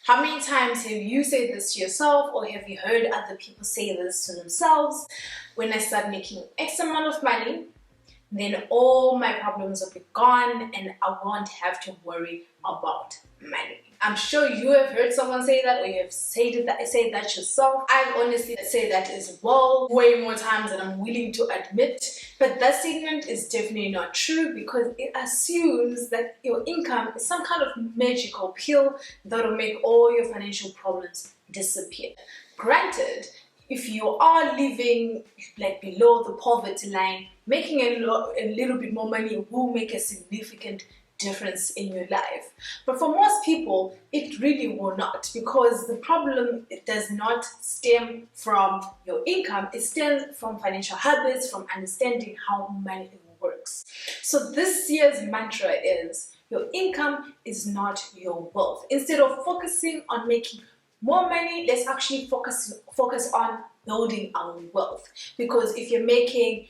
How many times have you said this to yourself, or have you heard other people say this to themselves? When I start making X amount of money, then all my problems will be gone and I won't have to worry about money. I'm sure you have heard someone say that, or you have said that yourself. I've honestly said that as well, way more times than I'm willing to admit. But that statement is definitely not true, because it assumes that your income is some kind of magical pill that will make all your financial problems disappear. Granted, if you are living like below the poverty line, making a little bit more money will make a significant difference in your life. But for most people, it really will not, because the problem, it does not stem from your income. It stems from financial habits, from understanding how money works. So this year's mantra is, your income is not your wealth. Instead of focusing on making more money, let's actually focus on building our wealth. Because if you're making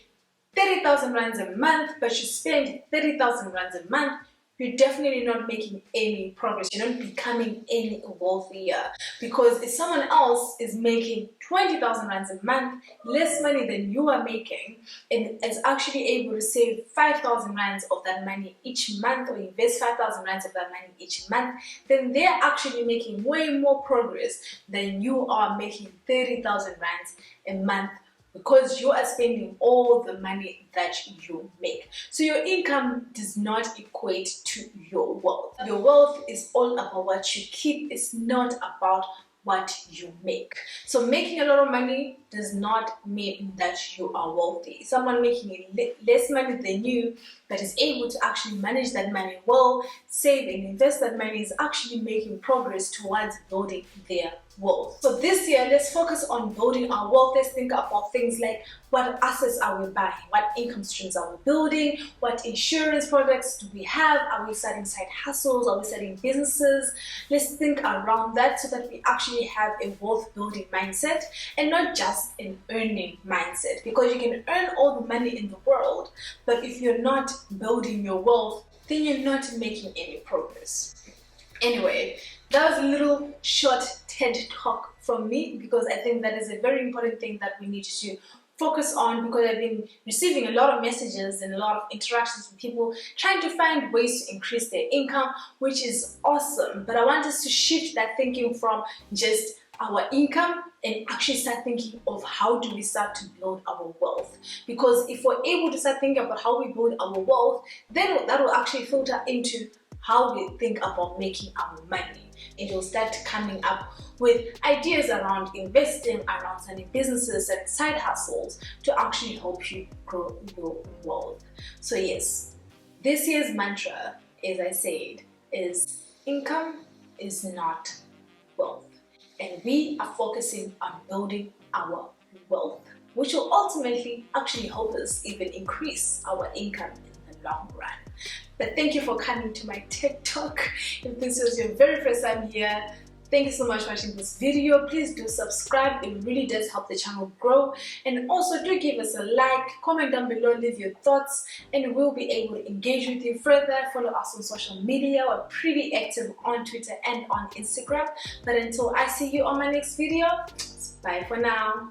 30,000 rands a month, but you spend 30,000 rands a month, you're definitely not making any progress. You're not becoming any wealthier. Because if someone else is making 20,000 rands a month, less money than you are making, and is actually able to save 5,000 rands of that money each month, or invest 5,000 rands of that money each month, then they're actually making way more progress than you are making 30,000 rands a month, because you are spending all the money that you make. So your income does not equate to your wealth. Your wealth is all about what you keep. It's not about what you make. So making a lot of money does not mean that you are wealthy. Someone making less money than you, but is able to actually manage that money well, save and invest that money, is actually making progress towards building their wealth. So this year, let's focus on building our wealth. Let's think about things like, what assets are we buying? What income streams are we building? What insurance products do we have? Are we starting side hustles? Are we starting businesses? Let's think around that, so that we actually have a wealth building mindset and not just an earning mindset. Because you can earn all the money in the world, but if you're not building your wealth, then you're not making any progress. Anyway, that was a little short TED talk from me, because I think that is a very important thing that we need to focus on, because I've been receiving a lot of messages and a lot of interactions with people trying to find ways to increase their income, which is awesome. But I want us to shift that thinking from just our income and actually start thinking of, how do we start to build our wealth? Because if we're able to start thinking about how we build our wealth, then that will actually filter into how we think about making our money. And you'll start coming up with ideas around investing, around starting businesses and side hustles to actually help you grow your wealth. So yes, this year's mantra, as I said, is income is not wealth. And we are focusing on building our wealth, which will ultimately actually help us even increase our income in the long run. But thank you for coming to my TED Talk. If this was your very first time here, thank you so much for watching this video. Please do subscribe. It really does help the channel grow. And also do give us a like, comment down below, leave your thoughts, and we'll be able to engage with you further. Follow us on social media. We're pretty active on Twitter and on Instagram. But until I see you on my next video, bye for now.